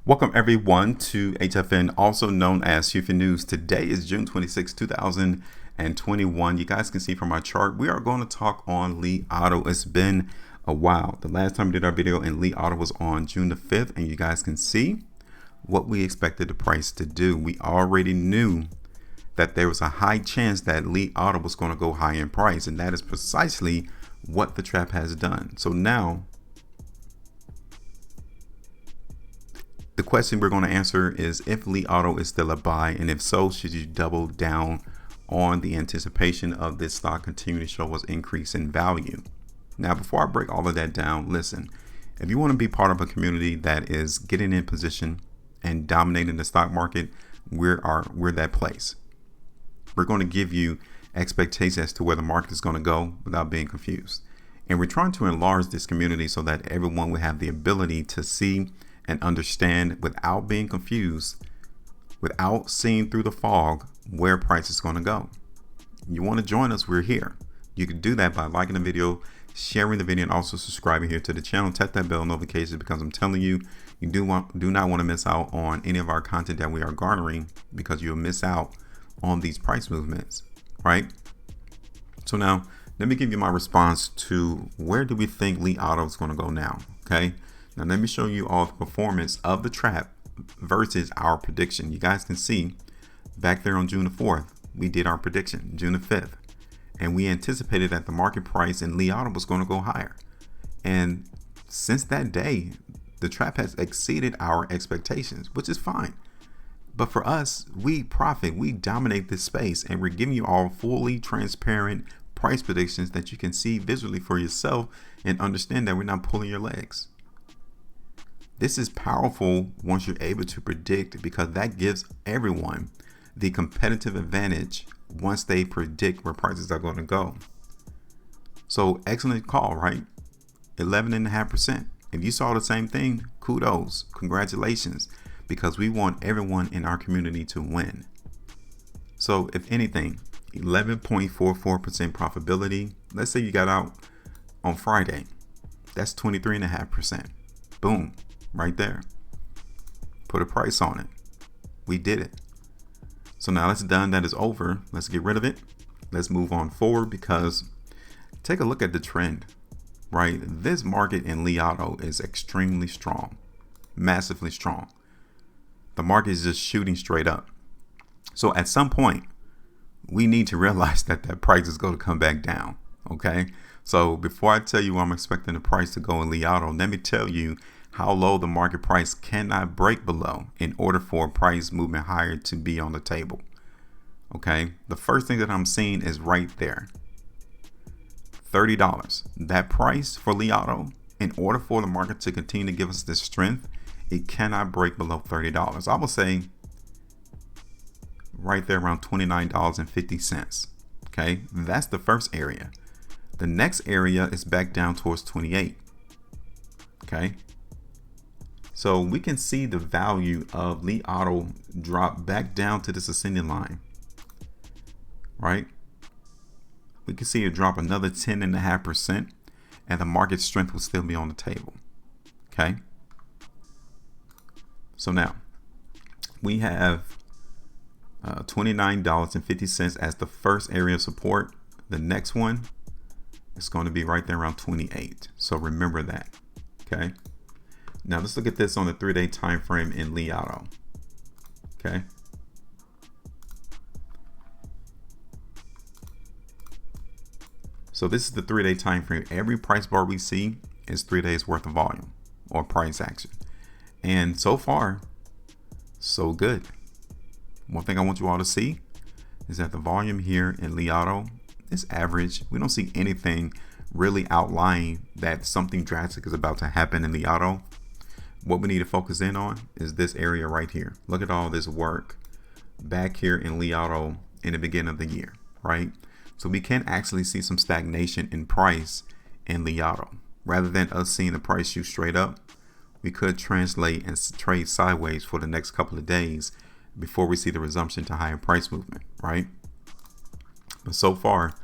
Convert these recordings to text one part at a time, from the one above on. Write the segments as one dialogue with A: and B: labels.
A: Welcome everyone to HueFin, also known as HueFin News. Today is June 26, 2021. You guys can see from my chart, we are going to talk on Li Auto. It's been a while. The last time we did our video in Li Auto was on June the 5th, and you guys can see what we expected the price to do. We already knew that there was a high chance that Li Auto was going to go high in price, and that is precisely what the trap has done. So now, the question we're going to answer is if Li Auto is still a buy, and if so, should you double down on the anticipation of this stock continuing to show us increase in value? Now, before I break all of that down, listen, if you want to be part of a community that is getting in position and dominating the stock market, we're that place. We're going to give you expectations as to where the market is going to go without being confused. And we're trying to enlarge this community so that everyone will have the ability to see and understand without being confused, without seeing through the fog, where price is going to go. You want to join us? We're here. You can do that by liking the video, sharing the video, and also subscribing here to the channel. Tap that bell notification, because I'm telling you, you do not want to miss out on any of our content that we are garnering, because you'll miss out on these price movements, right? So now let me give you my response to where do we think Li Auto is going to go now. Okay. Now let me show you all the performance of the trap versus our prediction. You guys can see back there on June the 4th, we did our prediction, June the 5th, and we anticipated that the market price in Li Auto was going to go higher. And since that day, the trap has exceeded our expectations, which is fine. But for us, we profit, we dominate this space, and we're giving you all fully transparent price predictions that you can see visually for yourself and understand that we're not pulling your legs. This is powerful once you're able to predict, because that gives everyone the competitive advantage once they predict where prices are going to go. So excellent call, right? 11.5%. If you saw the same thing, kudos, congratulations, because we want everyone in our community to win. So if anything, 11.44% profitability. Let's say you got out on Friday. That's 23.5%. Boom. Right there. Put a price on it. We did it. So now that's done. That is over. Let's get rid of it. Let's move on forward, because take a look at the trend, right? This market in Li Auto is extremely strong, massively strong. The market is just shooting straight up. So at some point, we need to realize that that price is going to come back down. Okay. So before I tell you I'm expecting the price to go in Li Auto, let me tell you how low the market price cannot break below in order for a price movement higher to be on the table. Okay, the first thing that I'm seeing is right there, $30. That price for Li Auto, in order for the market to continue to give us this strength, it cannot break below $30. I will say right there around $29.50. Okay, that's the first area. The next area is back down towards 28. Okay. So we can see the value of Li Auto drop back down to this ascending line, right? We can see it drop another 10.5%, and the market strength will still be on the table. Okay. So now we have $29.50 as the first area of support. The next one is going to be right there around 28. So remember that. Okay. Now let's look at this on the 3-day time frame in Li Auto. Okay. So this is the 3-day time frame. Every price bar we see is 3 days worth of volume or price action. And so far, so good. One thing I want you all to see is that the volume here in Li Auto is average. We don't see anything really outlying that something drastic is about to happen in Li Auto. What we need to focus in on is this area right here. Look at all this work back here in Li Auto in the beginning of the year, right? So we can actually see some stagnation in price in Li Auto. Rather than us seeing the price shoot straight up, we could translate and trade sideways for the next couple of days before we see the resumption to higher price movement, right? But so far,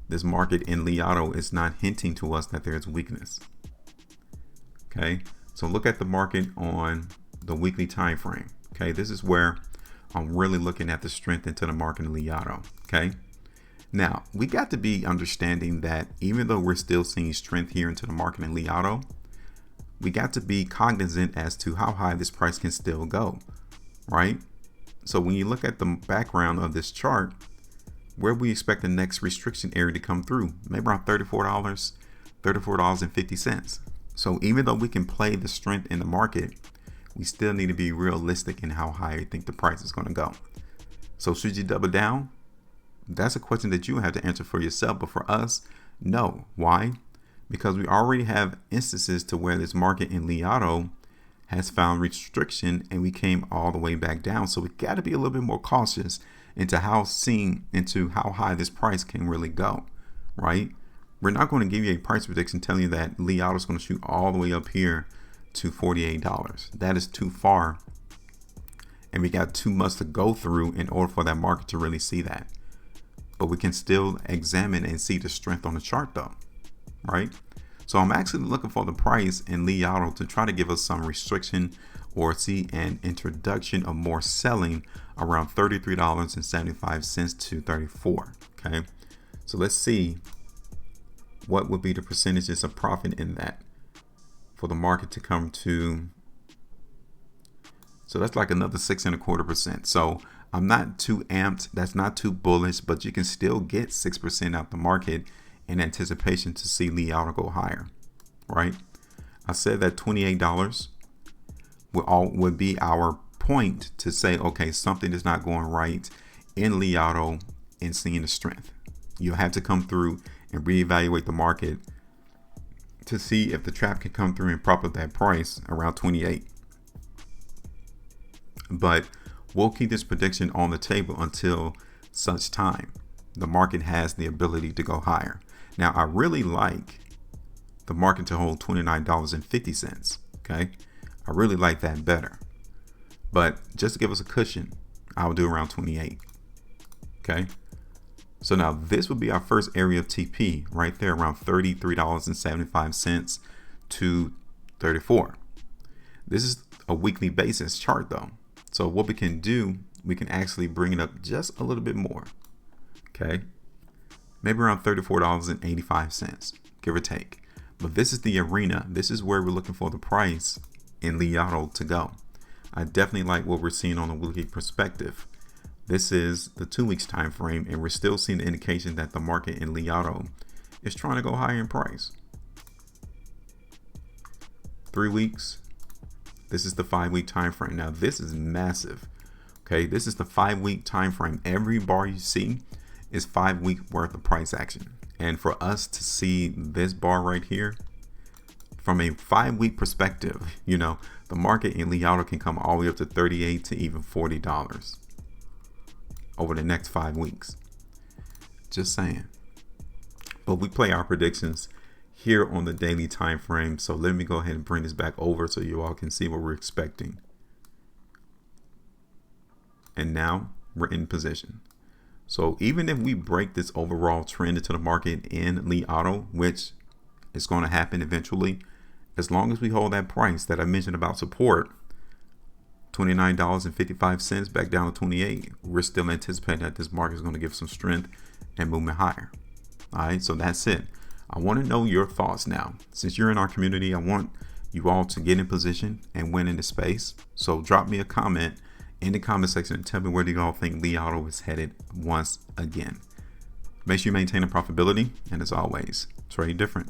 A: this market in Li Auto is not hinting to us that there's weakness. Okay. So look at the market on the weekly time frame. Okay, this is where I'm really looking at the strength into the market in Li Auto. Okay, now we got to be understanding that even though we're still seeing strength here into the market in Li Auto, we got to be cognizant as to how high this price can still go, right? So when you look at the background of this chart, where we expect the next restriction area to come through, maybe around $34, $34.50. So even though we can play the strength in the market, we still need to be realistic in how high you think the price is going to go. So should you double down? That's a question that you have to answer for yourself. But for us, no. Why? Because we already have instances to where this market in Li Auto has found restriction and we came all the way back down. So we got to be a little bit more cautious into how high this price can really go, right? We're not going to give you a price prediction telling you that Li Auto is going to shoot all the way up here to $48. That is too far. And we got too much to go through in order for that market to really see that. But we can still examine and see the strength on the chart though, right? So I'm actually looking for the price in Li Auto to try to give us some restriction or see an introduction of more selling around $33.75 to $34. Okay, so let's see what would be the percentages of profit in that for the market to come to. So that's like another 6.25%. So I'm not too amped. That's not too bullish, but you can still get 6% out the market in anticipation to see Li Auto go higher, right? I said that $28 would be our point to say, okay, something is not going right in Li Auto and seeing the strength. You'll have to come through and reevaluate the market to see if the trap can come through and prop up that price around 28. But we'll keep this prediction on the table until such time the market has the ability to go higher. Now, I really like the market to hold $29.50. Okay, I really like that better. But just to give us a cushion, I'll do around 28. Okay, so now this would be our first area of TP right there around $33.75 to $34. This is a weekly basis chart though. So what we can do, we can actually bring it up just a little bit more. Okay, maybe around $34.85, give or take. But this is the arena. This is where we're looking for the price in Li Auto to go. I definitely like what we're seeing on a weekly perspective. This is the 2 weeks time frame, and we're still seeing the indication that the market in Li Auto is trying to go higher in price. 3 weeks. This is the 5 week time frame. Now this is massive. Okay, this is the 5 week time frame. Every bar you see is 5 week worth of price action. And for us to see this bar right here from a 5 week perspective, you know, the market in Li Auto can come all the way up to $38 to even $40 over the next 5 weeks. Just saying. But we play our predictions here on the daily time frame. So let me go ahead and bring this back over so you all can see what we're expecting. And now we're in position. So even if we break this overall trend into the market in Li Auto, which is going to happen eventually, as long as we hold that price that I mentioned about support, $29.55 back down to 28, we're still anticipating that this market is going to give some strength and movement higher. All right, so that's it. I want to know your thoughts now. Since you're in our community, I want you all to get in position and win in the space. So drop me a comment in the comment section and tell me where do you all think Li Auto is headed once again. Make sure you maintain a profitability, and as always, trade different.